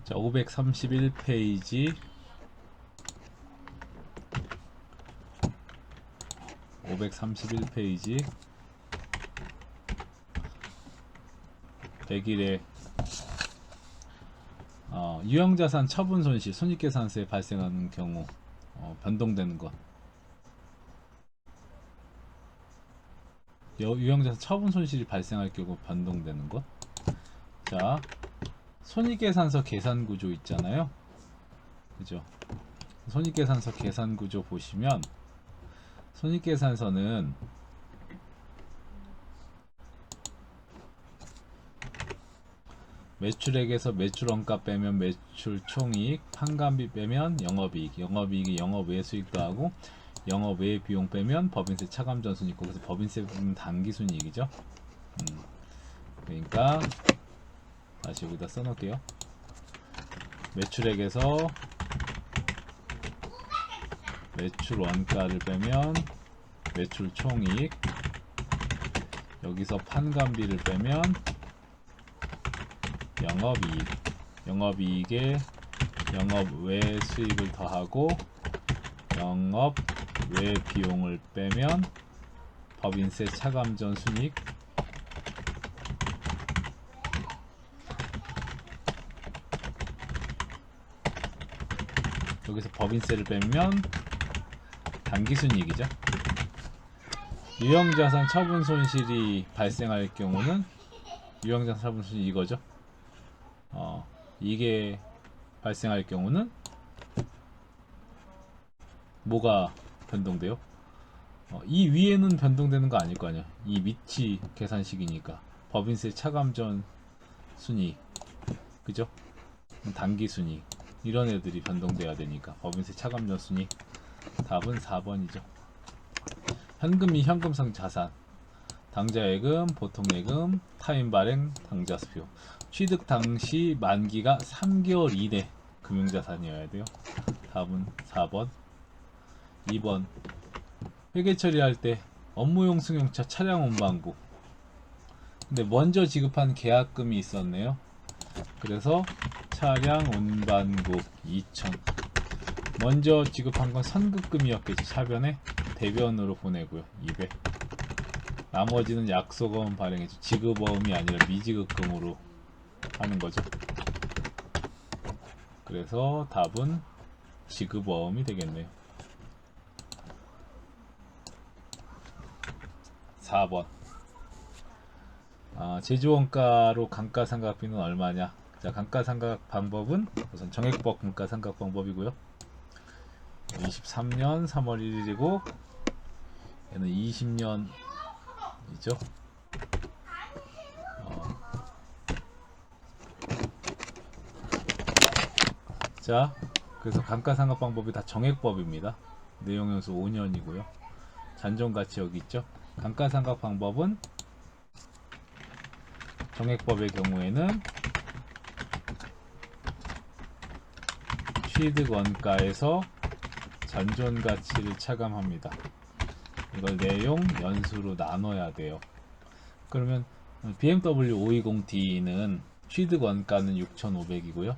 자, 531페이지 531페이지 100일에 유형자산 처분 손실 손익계산서에 발생하는 경우 변동되는 것. 유형자산 처분 손실이 발생할 경우 변동되는 것. 자, 손익계산서 계산구조 있잖아요. 그죠? 손익계산서 계산구조 보시면 손익계산서는 매출액에서 매출원가 빼면 매출 총이익, 판관비 빼면 영업이익, 영업이익이 영업외 수익 더하고 영업외 비용 빼면 법인세 차감전 순이익. 거기서 법인세 빼면 당기순이익이죠. 그러니까 다시 여기다 써놓을게요. 매출액에서 매출 원가를 빼면 매출 총이익, 여기서 판관비를 빼면 영업이익, 영업이익에 영업외 수익을 더하고 영업외 비용을 빼면 법인세 차감전 순이익. 여기서 법인세를 빼면 당기순이익이죠. 유형자산 처분 손실이 발생할 경우는 유형자산 처분 손실 이거죠. 이게 발생할 경우는 뭐가 변동돼요? 이 위에는 변동되는 거 아닐 거 아니야. 이 밑이 계산식이니까 법인세 차감전 순이익, 그죠? 당기순이익, 이런 애들이 변동돼야 되니까 법인세 차감전 순이익. 답은 4번이죠. 현금 및 현금성 자산, 당좌예금, 보통예금, 타임 발행, 당좌수표. 취득 당시 만기가 3개월 이내 금융자산이어야 돼요. 답은 4번. 2번, 회계 처리할 때 업무용 승용차 차량 운반부. 근데 먼저 지급한 계약금이 있었네요. 그래서 차량 운반부 2,000. 먼저 지급한 건 선급금이었겠지. 차변에 대변으로 보내고요. 200. 나머지는 약속어음 발행해줘. 지급어음이 아니라 미지급금으로 하는 거죠. 그래서 답은 지급어음이 되겠네요. 4번. 제조원가로 감가상각비는 얼마냐? 자, 감가상각 방법은 우선 정액법 감가상각 방법이고요. 23년 3월 1일이고 얘는 20년이죠. 자, 그래서 감가상각 방법이 다 정액법입니다. 내용연수 5년이고요. 잔존가치 여기 있죠. 감가상각 방법은 정액법의 경우에는 취득원가에서 잔존가치를 차감합니다. 이걸 내용 연수로 나눠야 돼요. 그러면 BMW 520D는 취득원가는 6,500이고요.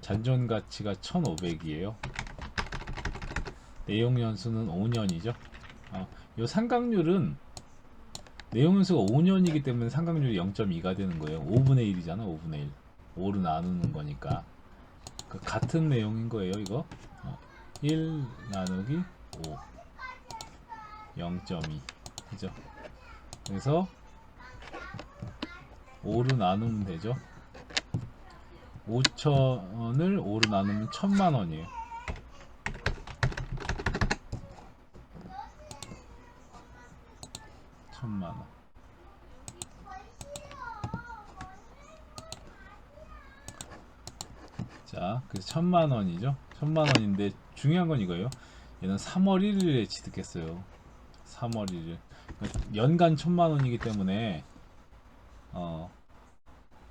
잔존가치가 1,500이에요. 내용연수는 5년이죠. 이 상각률은 내용연수가 5년이기 때문에 상각률이 0.2가 되는 거예요. 5분의 1이잖아. 5분의 1. 5로 나누는 거니까 같은 내용인 거예요. 이거 1 나누기 5 0.2 그죠? 그래서 5로 나누면 되죠. 5천을 5로 나누면 1,000만원이에요. 1,000만원. 자, 그래서 1,000만원이죠. 1,000만원인데 중요한 건 이거예요. 얘는 3월 1일에 취득했어요. 3월 1일. 연간 1,000만원이기 때문에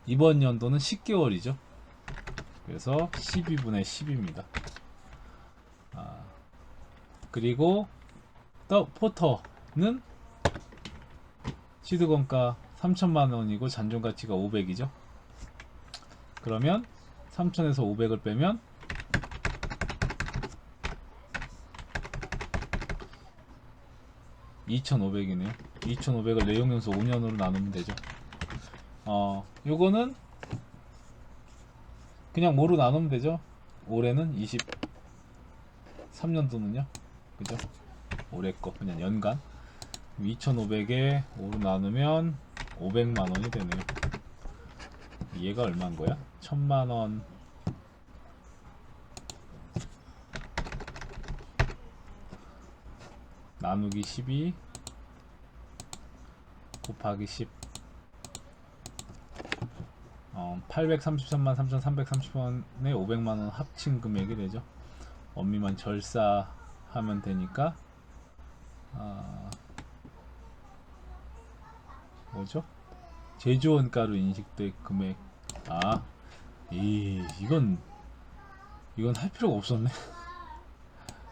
이번 연도는 10개월이죠. 그래서 12분의 10입니다. 그리고 포터는 취득원가 3천만 원이고 잔존 가치가 500이죠. 그러면 3천에서 500을 빼면 2,500이네요. 2,500을 내용연수 5년으로 나누면 되죠. 요거는 그냥 뭐로 나누면 되죠. 올해는 23년도는요. 그죠? 올해 거 그냥 연간 2,500에 5로 나누면 500만 원이 되네요. 얘가 얼마인 거야? 1,000만 원 나누기 12 곱하기 10 833만 3,330원에 500만원 합친 금액이 되죠. 원미만 절사하면 되니까 뭐죠? 제조원가로 인식될 금액. 이건 할 필요가 없었네.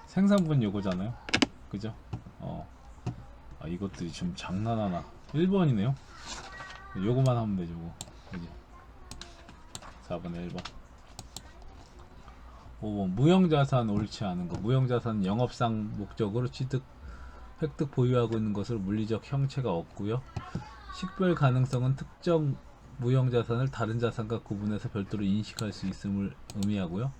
생산분 요거잖아요. 그죠? 이것들이 좀 장난하나. 1번이네요. 요거만 하면 되죠. 그지? 4번에 1번. 5번 무형자산 옳지 않은 거. 무형자산은 영업상 목적으로 취득, 획득, 보유하고 있는 것으로 물리적 형체가 없고요. 식별 가능성은 특정 무형자산을 다른 자산과 구분해서 별도로 인식할 수 있음을 의미하고요.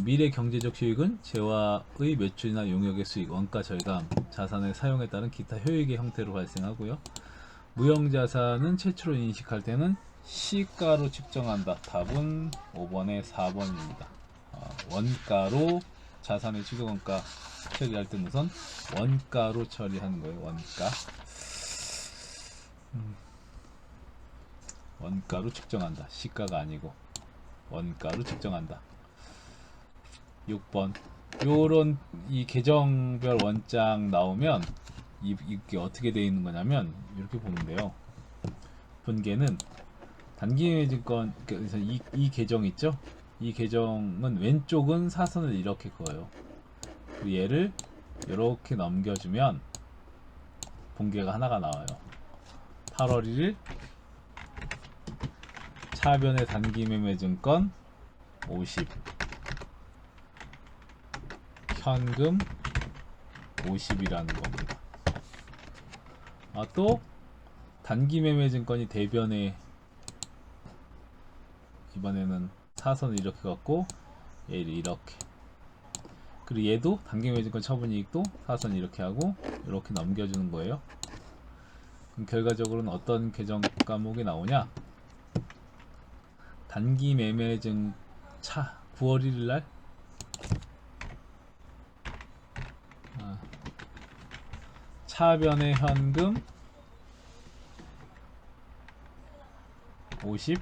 미래 경제적 수익은 재화의 매출이나 용역의 수익, 원가 절감, 자산의 사용에 따른 기타 효익의 형태로 발생하고요. 무형자산은 최초로 인식할 때는 시가로 측정한다. 답은 5번에 4번입니다. 원가로 자산의 추계원가 처리할 때는 우선 원가로 처리하는 거예요. 원가로 측정한다. 시가가 아니고 원가로 측정한다. 6번 요런 이 계정별 원장 나오면 이게 어떻게 되어 있는 거냐면 이렇게 보면 돼요. 분계는 단기매매증권, 그래서 이 계정 있죠? 이 계정은 왼쪽은 사선을 이렇게 그어요. 그리고 얘를 이렇게 넘겨주면 분계가 하나가 나와요. 8월 1일 차변의 단기매매증권 50, 현금 50이라는 겁니다. 또 단기매매증권이 대변에 이번에는 사선을 이렇게 갖고 얘를 이렇게, 그리고 얘도 단기매매증권 처분이익도 사선 이렇게 하고 이렇게 넘겨주는 거예요. 그럼 결과적으로는 어떤 계정 과목이 나오냐? 단기매매증 9월 1일날 차변의 현금 50,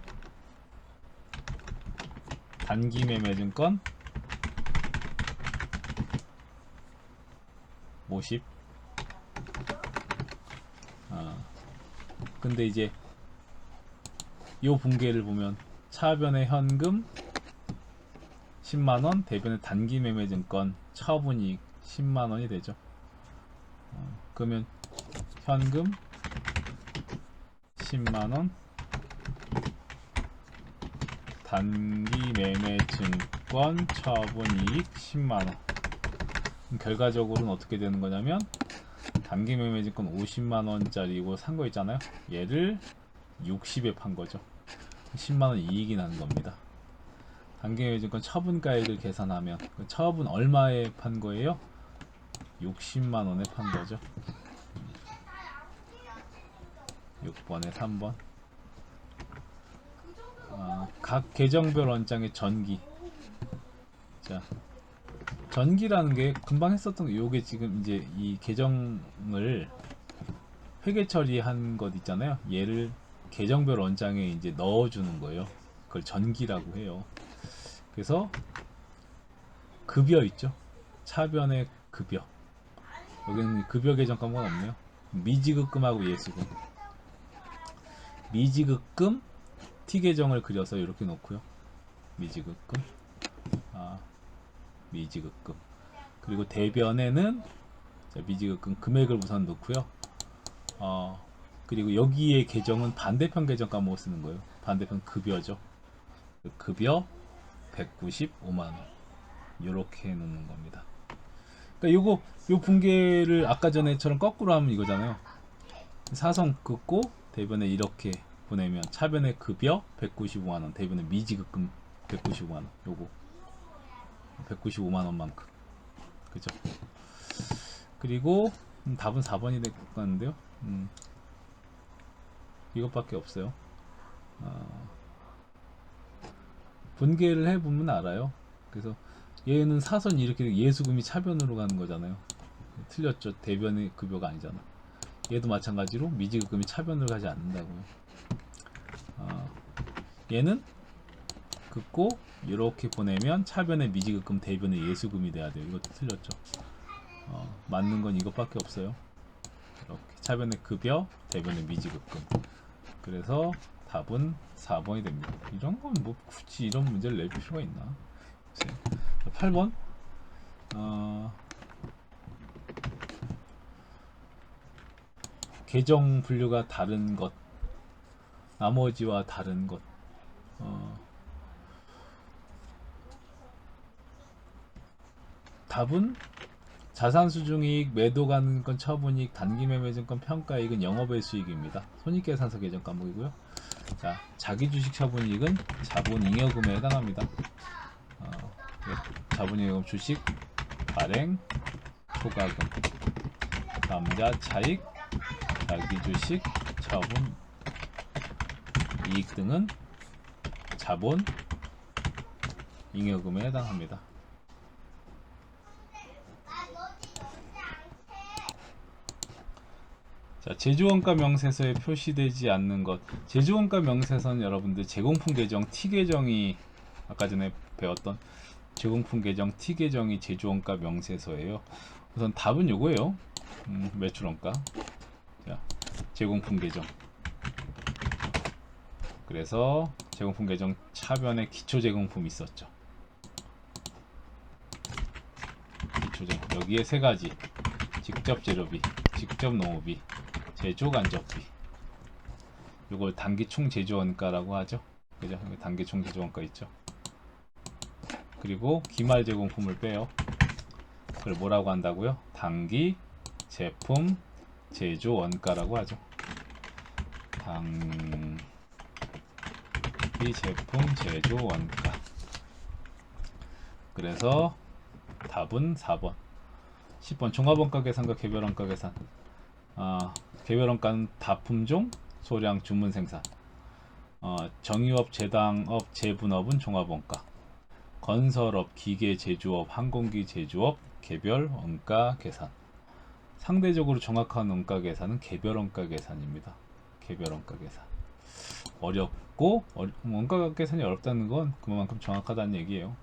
단기매매증권 50. 근데 이제 요 분계를 보면 차변의 현금 10만원, 대변의 단기매매증권 처분이익 10만원이 되죠. 그러면 현금 10만원, 단기매매증권 처분이익 10만원. 결과적으로는 어떻게 되는 거냐면 단기매매증권 50만원짜리고 산 거 있잖아요. 얘를 60에 판 거죠. 10만원 이익이 나는 겁니다. 단기매매증권 처분가액을 계산하면 그 처분 얼마에 판 거예요? 60만원에 판 거죠. 6번에 3번. 각 계정별 원장의 전기. 자, 전기라는 게 금방 했었던 게, 요게 지금 이제 이 계정을 회계 처리한 것 있잖아요. 얘를 계정별 원장에 이제 넣어주는 거예요. 그걸 전기라고 해요. 그래서 급여 있죠. 차변의 급여. 여기는 급여 계정 과목은 없네요. 미지급금하고 예수금. 미지급금 T 계정을 그려서 이렇게 놓고요. 미지급금. 미지급금. 그리고 대변에는 미지급금 금액을 우선 넣고요. 그리고 여기에 계정은 반대편 계정 까먹어 쓰는 거예요. 반대편 급여죠. 급여 195만원 이렇게 해 놓는 겁니다. 그러니까 요 분계를 아까 전에처럼 거꾸로 하면 이거잖아요. 사성 긋고 대변에 이렇게 보내면 차변에 급여 195만원, 대변에 미지급금 195만원, 요거 195만원만큼, 그죠? 그리고 답은 4번이 될 것 같은데요. 이것밖에 없어요. 분계를 해보면 알아요. 그래서 얘는 사선 이렇게 예수금이 차변으로 가는 거잖아요. 틀렸죠. 대변의 급여가 아니잖아. 얘도 마찬가지로 미지급금이 차변으로 가지 않는다고요. 얘는 긋고 이렇게 보내면 차변의 미지급금, 대변의 예수금이 돼야 돼요. 이것도 틀렸죠. 맞는 건 이것밖에 없어요. 이렇게 차변의 급여, 대변의 미지급금. 그래서 답은 4번이 됩니다. 이런 건 뭐 굳이 이런 문제를 낼 필요가 있나? 8번. 계정 분류가 다른 것, 나머지와 다른 것. 답은 자산수중이익, 매도가능권, 처분이익, 단기매매증권, 평가이익은 영업외 수익입니다. 손익계산서 계정 과목이고요. 자, 자기주식 처분이익은 자본잉여금에 해당합니다. 자본잉여금 주식, 발행, 초과금, 감자, 차익, 자기주식, 처분, 이익 등은 자본, 잉여금에 해당합니다. 자, 제조원가 명세서에 표시되지 않는 것. 제조원가 명세서는 여러분들 제공품 계정 T 계정이 아까 전에 배웠던 제공품 계정 T 계정이 제조원가 명세서예요. 우선 답은 요거예요. 매출원가. 자, 제공품 계정. 그래서 제공품 계정 차변에 기초 제공품이 있었죠. 기초 제공. 여기에 세 가지. 직접 재료비, 직접 농업비, 제조 간접비. 이걸 단기 총 제조원가라고 하죠. 그죠? 단기 총 제조원가 있죠. 그리고 기말 제공품을 빼요. 그걸 뭐라고 한다고요? 단기 제품 제조원가라고 하죠. 단기 제품 제조원가. 그래서 답은 4번. 10번 종합원가 계산과 개별원가 계산. 개별원가는 다품종, 소량, 주문 생산. 정유업, 재당업, 재분업은 종합원가. 건설업, 기계 제조업, 항공기 제조업, 개별 원가 계산. 상대적으로 정확한 원가 계산은 개별 원가 계산입니다. 개별 원가 계산. 어렵고 원가 계산이 어렵다는 건 그만큼 정확하다는 얘기예요.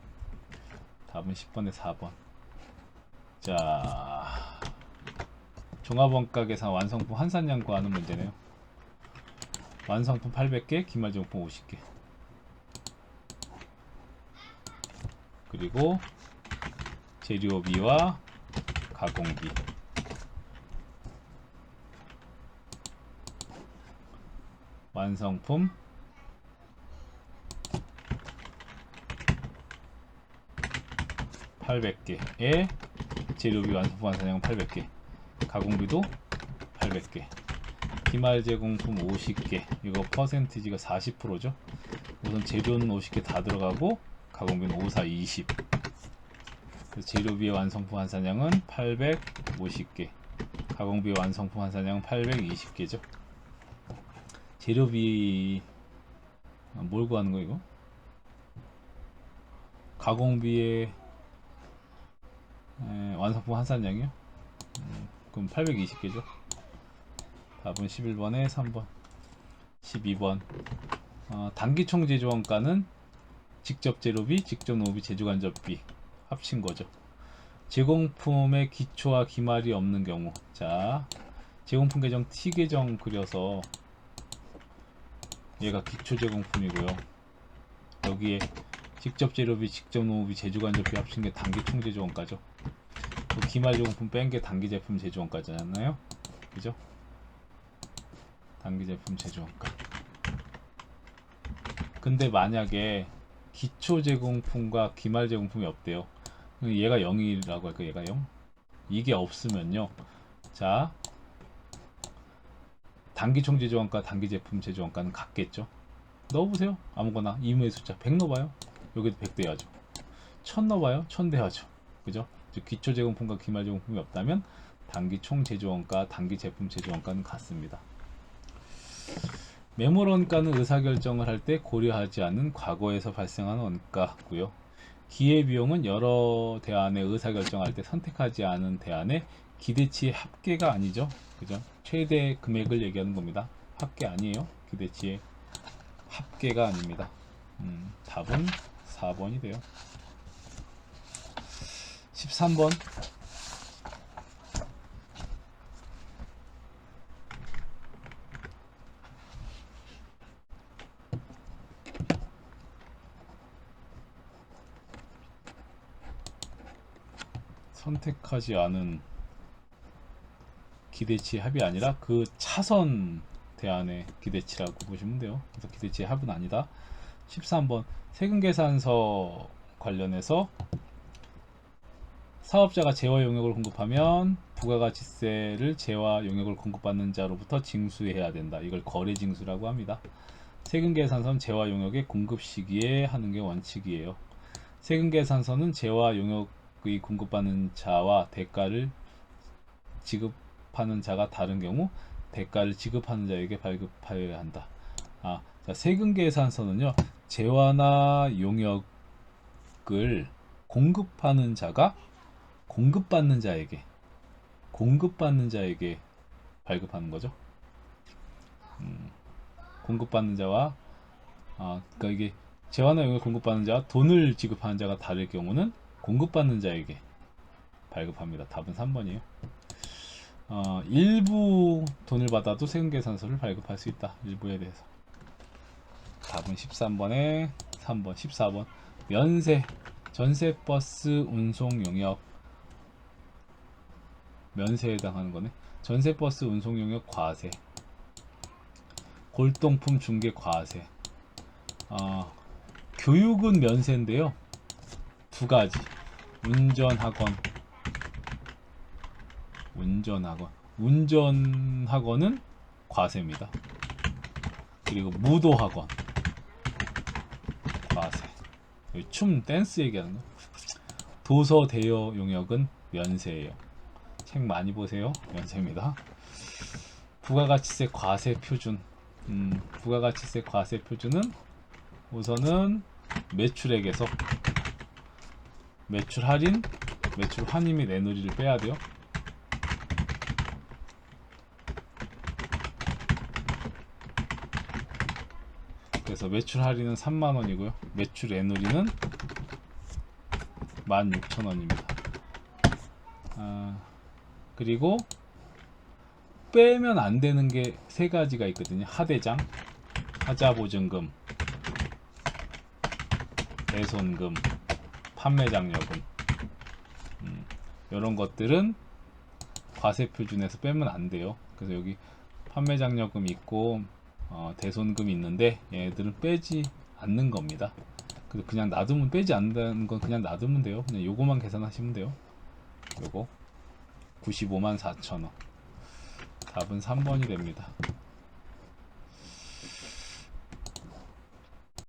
답은 10번에 4번. 자, 종합원가 계산 완성품 환산량 구하는 문제네요. 완성품 800개, 기말제공품 50개. 그리고 재료비와 가공비. 완성품 800개에 재료비 완성품 환산량은 800개, 가공비도 800개, 기말 제공품 50개. 이거 퍼센티지가 40%죠. 우선 재료는 50개 다 들어가고 가공비는 5, 4, 20. 그래서 재료비의 완성품 환산량은 850개, 가공비 완성품 환산량은 820개죠. 재료비 뭘 구하는 거 이거? 가공비의 완성품 환산량이요? 그럼 820개죠. 답은 11번에 3번. 12번. 단기총 제조원가는 직접 재료비, 직접 농업비, 제조간접비 합친 거죠. 제공품의 기초와 기말이 없는 경우. 자, 제공품 계정 T 계정 그려서 얘가 기초 제공품이고요. 여기에 직접 재료비, 직접 농업비, 제조간접비 합친 게 단기 총 제조원가죠. 그 기말 제공품 뺀 게 단기 제품 제조원가잖아요. 그죠? 단기 제품 제조원가. 근데 만약에 기초 제공품과 기말 제공품이 없대요. 얘가 0이라고 할까? 얘가 0? 이게 없으면요. 자, 단기 총 제조원가, 단기 제품 제조원가는 같겠죠. 넣어보세요. 아무거나 이무의 숫자 100 넣어봐요. 여기도 100 돼야죠. 1000 넣어봐요. 1000 돼야죠. 그죠? 기초 제공품과 기말 제공품이 없다면 단기 총 제조원가, 단기 제품 제조원가는 같습니다. 매몰 원가는 의사결정을 할 때 고려하지 않는 과거에서 발생하는 원가고요. 기회비용은 여러 대안의 의사결정할 때 선택하지 않은 대안의 기대치의 합계가 아니죠. 그죠? 최대 금액을 얘기하는 겁니다. 합계 아니에요. 기대치의 합계가 아닙니다. 답은 4번이 돼요. 13번. 선택하지 않은 기대치 합이 아니라 그 차선 대안의 기대치라고 보시면 돼요. 그래서 기대치의 합은 아니다. 13번 세금계산서 관련해서 사업자가 재화 용역을 공급하면 부가가치세를 재화 용역을 공급받는 자로부터 징수해야 된다. 이걸 거래징수라고 합니다. 세금계산서는 재화 용역의 공급 시기에 하는 게 원칙이에요. 세금계산서는 재화 용역의 공급받는 자와 대가를 지급하는 자가 다른 경우 대가를 지급하는 자에게 발급하여야 한다. 자, 세금계산서는요, 재화나 용역을 공급하는 자가 공급받는 자에게 발급하는 거죠. 공급받는 자와 그러니까 이게 재화나 용역 공급받는 자와 돈을 지급하는 자가 다를 경우는 공급받는 자에게 발급합니다. 답은 3번이에요. 일부 돈을 받아도 세금계산서를 발급할 수 있다. 일부에 대해서. 답은 13번에 3번. 14번 면세 전세버스 운송 용역 면세에 해당하는 거네. 전세버스 운송 용역 과세, 골동품 중개 과세. 교육은 면세인데요. 두 가지. 운전학원은 과세입니다. 그리고 무도학원 과세. 춤 댄스 얘기하는 거. 도서 대여 용역은 면세예요. 책 많이 보세요. 면세입니다. 부가가치세 과세 표준. 부가가치세 과세 표준은 우선은 매출액에서 매출 할인, 매출 환입 및 내누리를 빼야 돼요. 그래서 매출 할인은 3만원이고요. 매출 내누리는 16,000원입니다. 그리고 빼면 안 되는 게 세 가지가 있거든요. 하대장, 하자보증금, 대손금, 판매장려금. 이런 것들은 과세 표준에서 빼면 안 돼요. 그래서 여기 판매장려금 있고 대손금이 있는데 얘들은 빼지 않는 겁니다. 그래서 그냥 놔두면, 빼지 않는다는 건 그냥 놔두면 돼요. 그냥 요거만 계산하시면 돼요. 요거 954,000원. 답은 3번이 됩니다.